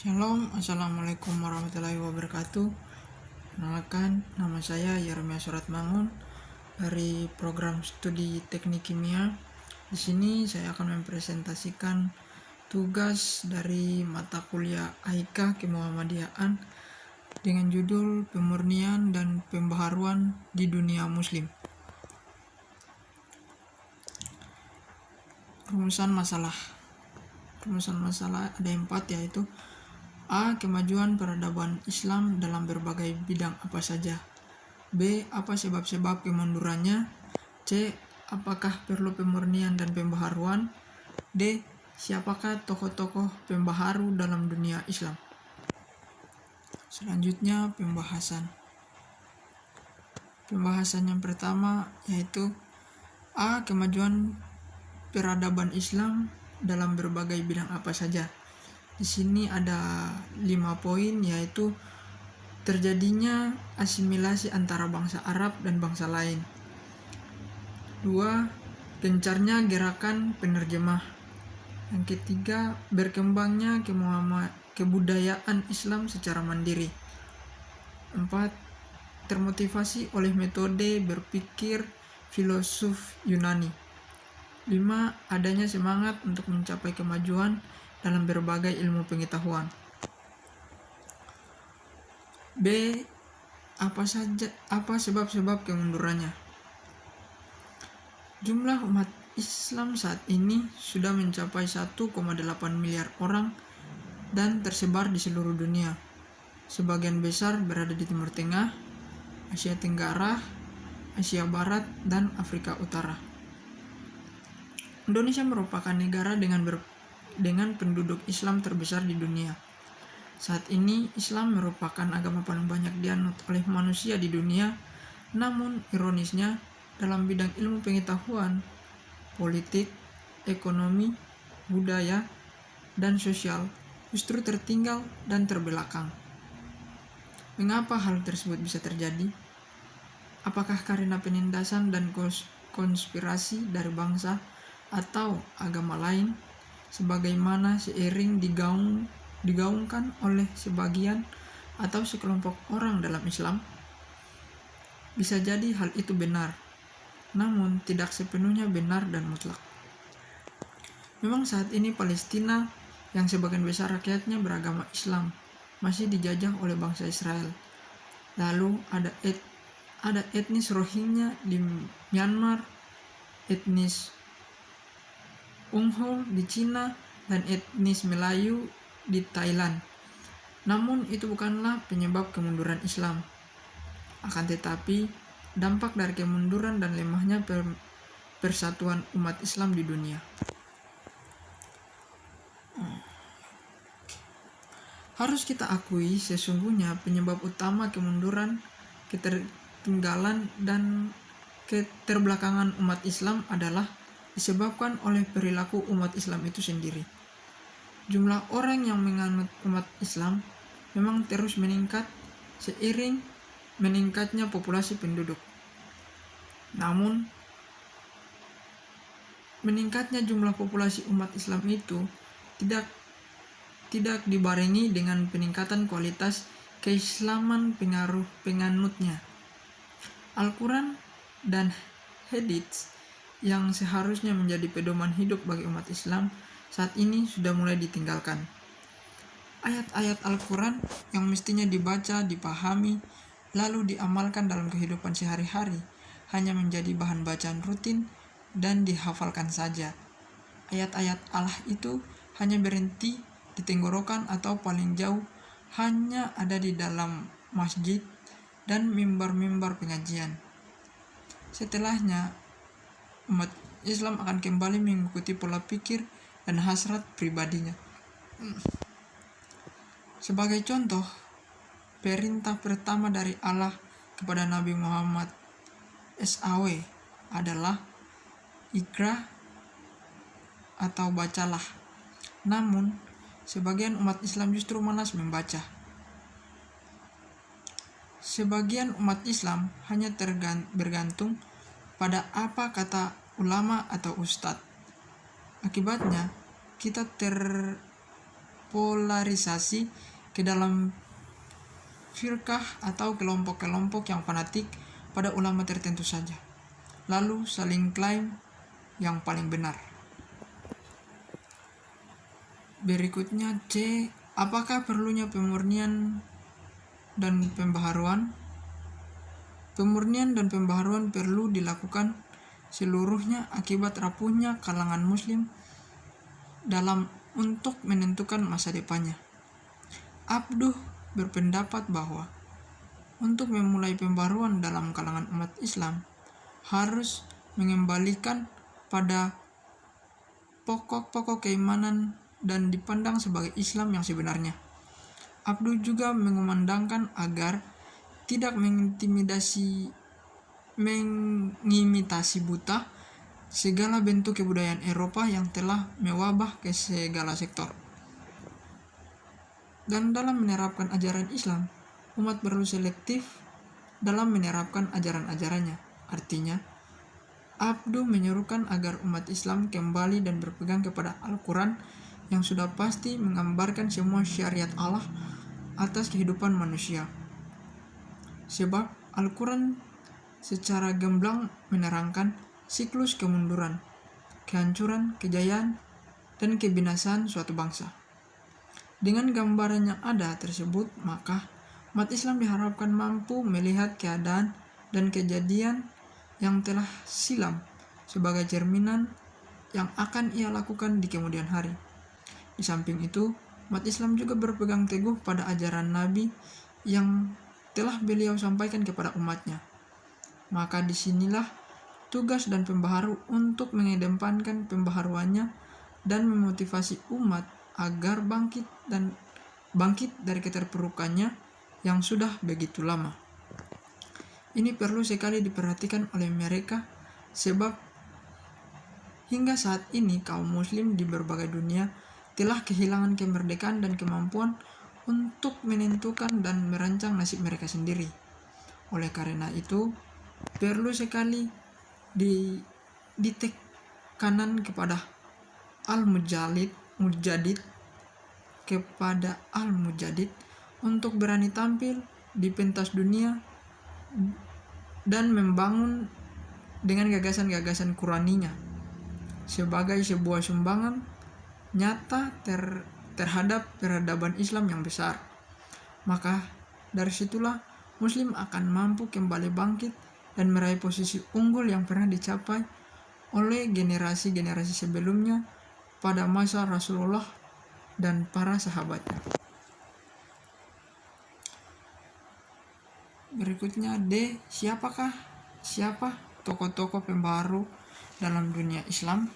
Shalom, Assalamualaikum warahmatullahi wabarakatuh. Perkenalkan, nama saya Yeremia Suratmangun dari program studi teknik kimia. Di sini saya akan mempresentasikan tugas dari mata kuliah AIKA Kemuhammadiyahan dengan judul Pemurnian dan Pembaharuan di Dunia Muslim. Rumusan masalah ada 4, yaitu A. Kemajuan peradaban Islam dalam berbagai bidang apa saja. B. Apa sebab-sebab kemundurannya. C. Apakah perlu pemurnian dan pembaharuan. D. Siapakah tokoh-tokoh pembaharu dalam dunia Islam. Selanjutnya pembahasan yang pertama yaitu A. Kemajuan peradaban Islam dalam berbagai bidang apa saja. Di sini ada 5 poin, yaitu terjadinya asimilasi antara bangsa Arab dan bangsa lain. 2. Gencarnya gerakan penerjemah. Yang ketiga, berkembangnya kebudayaan Islam secara mandiri. 4. Termotivasi oleh metode berpikir filosof Yunani. 5. Adanya semangat untuk mencapai kemajuan dalam berbagai ilmu pengetahuan. B. Apa sebab-sebab kemundurannya? Jumlah umat Islam saat ini sudah mencapai 1,8 miliar orang dan tersebar di seluruh dunia. Sebagian besar berada di Timur Tengah, Asia Tenggara, Asia Barat, dan Afrika Utara. Indonesia merupakan negara dengan penduduk Islam terbesar di dunia. Saat ini Islam merupakan agama paling banyak dianut oleh manusia di dunia. Namun ironisnya, dalam bidang ilmu pengetahuan, politik, ekonomi, budaya, dan sosial justru tertinggal dan terbelakang. Mengapa hal tersebut bisa terjadi? Apakah karena penindasan dan konspirasi dari bangsa atau agama lain, sebagaimana seiring digaungkan oleh sebagian atau sekelompok orang dalam Islam? Bisa jadi hal itu benar, namun tidak sepenuhnya benar dan mutlak. Memang saat ini Palestina, yang sebagian besar rakyatnya beragama Islam, masih dijajah oleh bangsa Israel. Lalu ada etnis Rohingya di Myanmar, etnis Uyghur di Cina, dan etnis Melayu di Thailand. Namun itu bukanlah penyebab kemunduran Islam. Akan tetapi, dampak dari kemunduran dan lemahnya persatuan umat Islam di dunia. Harus kita akui, sesungguhnya penyebab utama kemunduran, ketertinggalan, dan keterbelakangan umat Islam adalah disebabkan oleh perilaku umat Islam itu sendiri. Jumlah orang yang menganut umat Islam memang terus meningkat seiring meningkatnya populasi penduduk. Namun, meningkatnya jumlah populasi umat Islam itu tidak dibarengi dengan peningkatan kualitas keislaman penganutnya. Al-Quran dan hadits yang seharusnya menjadi pedoman hidup bagi umat Islam saat ini sudah mulai ditinggalkan. Ayat-ayat Al-Quran yang mestinya dibaca, dipahami, lalu diamalkan dalam kehidupan sehari-hari hanya menjadi bahan bacaan rutin dan dihafalkan saja. Ayat-ayat Allah itu hanya berhenti di tenggorokan atau paling jauh hanya ada di dalam masjid dan mimbar-mimbar pengajian. Setelahnya, umat Islam akan kembali mengikuti pola pikir dan hasrat pribadinya. Sebagai contoh, perintah pertama dari Allah kepada Nabi Muhammad SAW adalah Iqra atau bacalah. Namun, sebagian umat Islam justru malas membaca. Sebagian umat Islam hanya bergantung pada apa kata ulama atau ustadz. Akibatnya, kita polarisasi ke dalam firqah atau kelompok-kelompok yang fanatik pada ulama tertentu saja, lalu saling klaim yang paling benar. Berikutnya C. Apakah perlunya pemurnian dan pembaharuan? Pemurnian dan pembaharuan perlu dilakukan seluruhnya akibat rapuhnya kalangan muslim untuk menentukan masa depannya. Abduh berpendapat bahwa untuk memulai pembaharuan dalam kalangan umat Islam harus mengembalikan pada pokok-pokok keimanan dan dipandang sebagai Islam yang sebenarnya. Abduh juga mengumandangkan agar tidak mengimitasi buta segala bentuk kebudayaan Eropa yang telah mewabah ke segala sektor. Dan dalam menerapkan ajaran Islam, umat perlu selektif dalam menerapkan ajaran-ajarannya. Artinya, Abduh menyerukan agar umat Islam kembali dan berpegang kepada Al-Quran yang sudah pasti menggambarkan semua syariat Allah atas kehidupan manusia. Sebab Al-Quran secara gamblang menerangkan siklus kemunduran, kehancuran, kejayaan, dan kebinasaan suatu bangsa. Dengan gambaran yang ada tersebut, maka umat Islam diharapkan mampu melihat keadaan dan kejadian yang telah silam sebagai cerminan yang akan ia lakukan di kemudian hari. Di samping itu, umat Islam juga berpegang teguh pada ajaran Nabi yang telah beliau sampaikan kepada umatnya. Maka disinilah tugas dan pembaharu untuk mengedepankan pembaharuannya dan memotivasi umat agar bangkit dari keterpurukannya yang sudah begitu lama. Ini perlu sekali diperhatikan oleh mereka, sebab hingga saat ini kaum muslim di berbagai dunia telah kehilangan kemerdekaan dan kemampuan untuk menentukan dan merancang nasib mereka sendiri. Oleh karena itu, perlu sekali ditekanan kepada Al-Mujadid untuk berani tampil di pentas dunia dan membangun dengan gagasan-gagasan Quraninya sebagai sebuah sumbangan nyata terhadap peradaban Islam yang besar. Maka dari situlah Muslim akan mampu kembali bangkit dan meraih posisi unggul yang pernah dicapai oleh generasi-generasi sebelumnya pada masa Rasulullah dan para sahabatnya. Berikutnya D. Siapa tokoh-tokoh pembaharu dalam dunia Islam?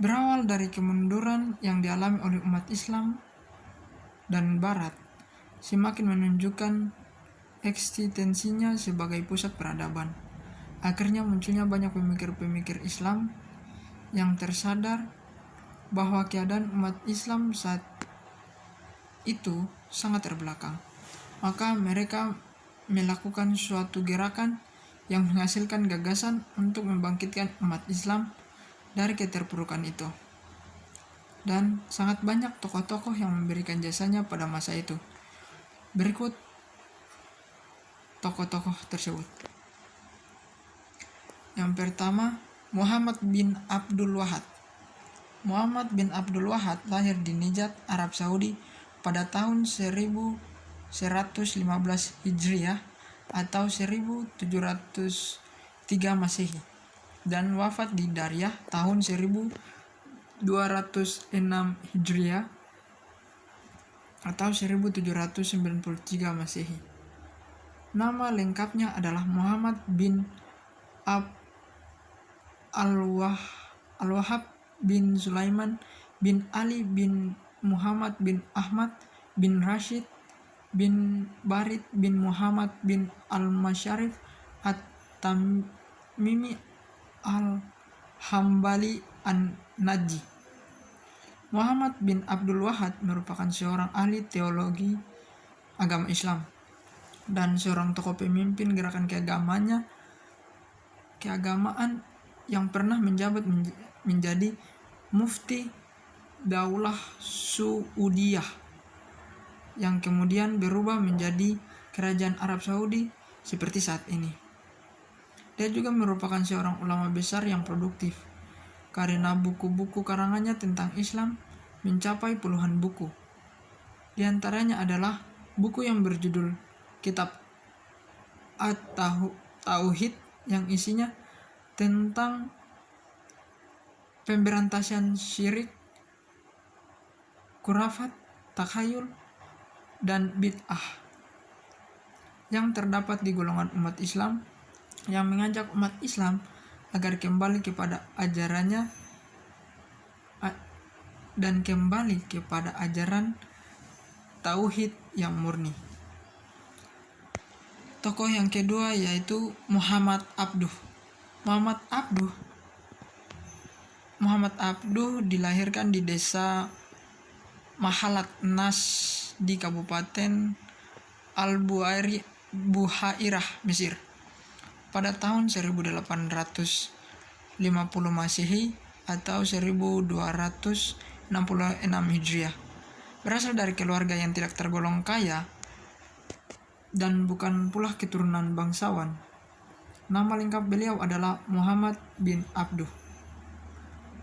Berawal dari kemunduran yang dialami oleh umat Islam dan Barat, semakin menunjukkan eksistensinya sebagai pusat peradaban. Akhirnya munculnya banyak pemikir-pemikir Islam yang tersadar bahwa keadaan umat Islam saat itu sangat terbelakang. Maka mereka melakukan suatu gerakan yang menghasilkan gagasan untuk membangkitkan umat Islam dari keterpurukan itu. Dan sangat banyak tokoh-tokoh yang memberikan jasanya pada masa itu. Berikut tokoh-tokoh tersebut. Yang pertama, Muhammad bin Abdul Wahhab. Muhammad bin Abdul Wahhab lahir di Najd, Arab Saudi pada tahun 1115 Hijriah atau 1703 Masehi dan wafat di Daryah tahun 1206 Hijriah atau 1793 Masehi. Nama lengkapnya adalah Muhammad bin Al-Wahhab bin Sulaiman bin Ali bin Muhammad bin Ahmad bin Rashid bin Barid bin Muhammad bin Al-Masyarif At-Tamimi Al-Hambali An-Najji. Muhammad bin Abdul Wahhab merupakan seorang ahli teologi agama Islam dan seorang tokoh pemimpin gerakan keagamaan yang pernah menjabat menjadi mufti Daulah Saudiyah yang kemudian berubah menjadi Kerajaan Arab Saudi seperti saat ini. Dia juga merupakan seorang ulama besar yang produktif, karena buku-buku karangannya tentang Islam mencapai puluhan buku. Di antaranya adalah buku yang berjudul Kitab At-Tauhid yang isinya tentang pemberantasan syirik, khurafat, takhayul, dan bid'ah yang terdapat di golongan umat Islam, yang mengajak umat Islam agar kembali kepada ajarannya dan kembali kepada ajaran tauhid yang murni. Tokoh yang kedua yaitu Muhammad Abduh. Muhammad Abduh dilahirkan di desa Mahalat Nas di Kabupaten Al-Buhairah, Mesir pada tahun 1850 Masehi atau 1266 Hijriah. Berasal dari keluarga yang tidak tergolong kaya dan bukan pula keturunan bangsawan. Nama lengkap beliau adalah Muhammad bin Abduh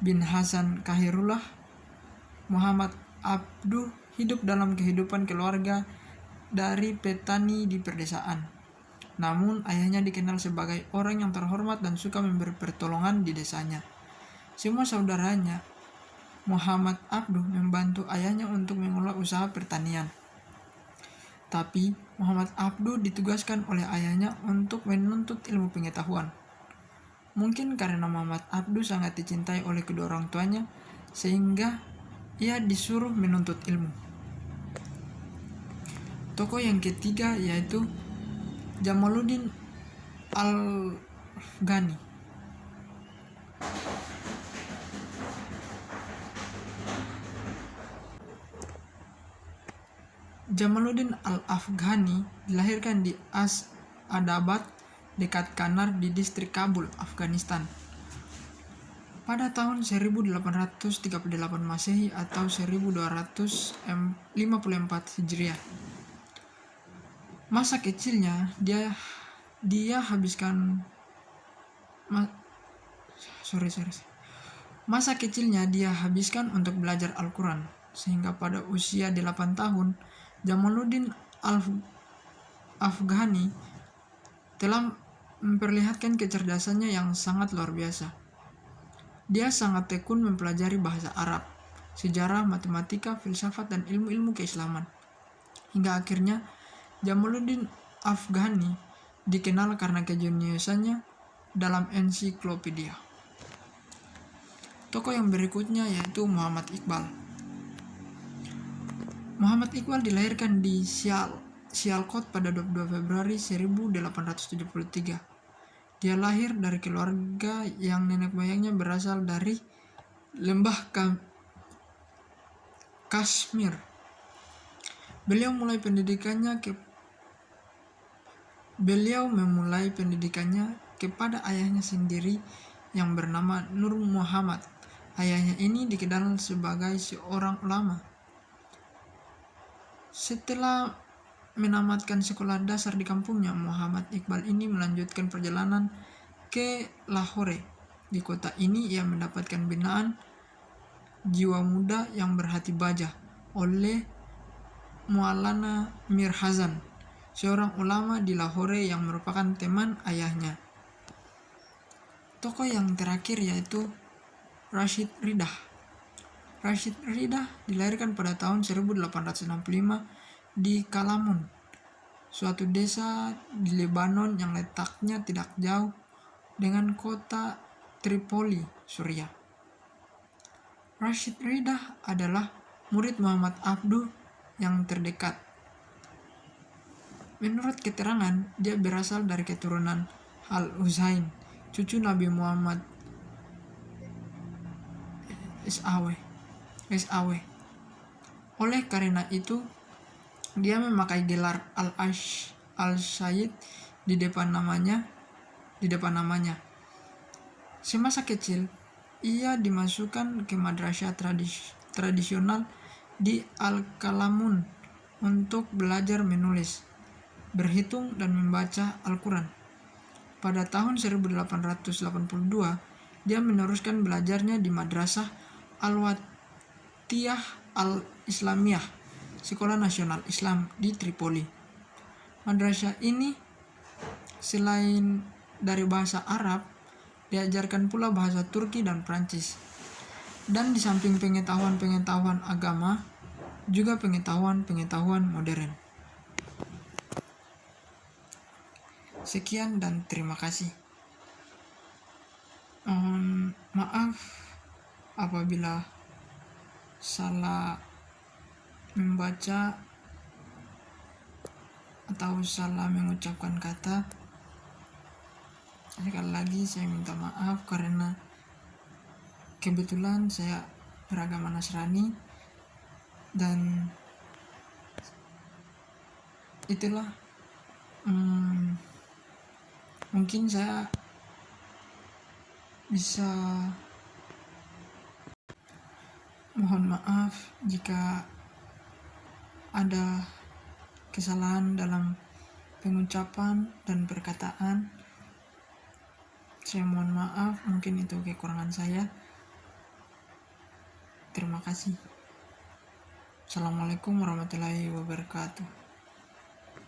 bin Hasan Kahirullah. Muhammad Abduh hidup dalam kehidupan keluarga dari petani di perdesaan. Namun ayahnya dikenal sebagai orang yang terhormat dan suka memberi pertolongan di desanya. Semua saudaranya Muhammad Abduh membantu ayahnya untuk mengelola usaha pertanian. Tapi Muhammad Abduh ditugaskan oleh ayahnya untuk menuntut ilmu pengetahuan. Mungkin karena Muhammad Abduh sangat dicintai oleh kedua orang tuanya, sehingga ia disuruh menuntut ilmu. Tokoh yang ketiga yaitu Jamaluddin Al-Afghani. Jamaluddin Al-Afghani dilahirkan di Asadabad dekat Kanar di distrik Kabul, Afghanistan pada tahun 1838 Masehi atau 1254 Hijriah. Masa kecilnya dia habiskan untuk belajar Al-Quran, sehingga pada usia 8 tahun Jamaluddin Al-Afghani telah memperlihatkan kecerdasannya yang sangat luar biasa. Dia sangat tekun mempelajari bahasa Arab, sejarah, matematika, filsafat, dan ilmu-ilmu keislaman. Hingga akhirnya Jamaluddin Afghani dikenal karena kejeniusannya dalam ensiklopedia. Tokoh yang berikutnya yaitu Muhammad Iqbal. Muhammad Iqbal dilahirkan di Sialkot pada 22 Februari 1873. Dia lahir dari keluarga yang nenek moyangnya berasal dari lembah Kashmir. Beliau memulai pendidikannya kepada ayahnya sendiri yang bernama Nur Muhammad. Ayahnya ini dikenal sebagai seorang ulama. Setelah menamatkan sekolah dasar di kampungnya, Muhammad Iqbal ini melanjutkan perjalanan ke Lahore. Di kota ini ia mendapatkan binaan jiwa muda yang berhati baja oleh Maulana Mir Hazan, seorang ulama di Lahore yang merupakan teman ayahnya. Tokoh yang terakhir yaitu Rashid Ridha. Rashid Ridha dilahirkan pada tahun 1865 di Kalamun, suatu desa di Lebanon yang letaknya tidak jauh dengan kota Tripoli, Suriah. Rashid Ridha adalah murid Muhammad Abduh yang terdekat. Menurut keterangan, dia berasal dari keturunan Al-Husain, cucu Nabi Muhammad SAW. Oleh karena itu, dia memakai gelar Al-Sayyid di depan namanya. Semasa kecil, ia dimasukkan ke madrasah tradisional di Al-Qalamun untuk belajar menulis, berhitung, dan membaca Al-Quran. Pada tahun 1882, dia meneruskan belajarnya di Madrasah Al-Watiyah Al-Islamiyah, Sekolah Nasional Islam di Tripoli. Madrasah ini selain dari bahasa Arab, diajarkan pula bahasa Turki dan Prancis. Dan di samping pengetahuan-pengetahuan agama, juga pengetahuan-pengetahuan modern. Sekian dan terima kasih. Mohon maaf apabila salah membaca atau salah mengucapkan kata. Sekali lagi saya minta maaf karena kebetulan saya beragama Nasrani, dan itulah mungkin saya bisa mohon maaf jika ada kesalahan dalam pengucapan dan perkataan. Saya mohon maaf, mungkin itu kekurangan saya. Terima kasih. Assalamualaikum warahmatullahi wabarakatuh.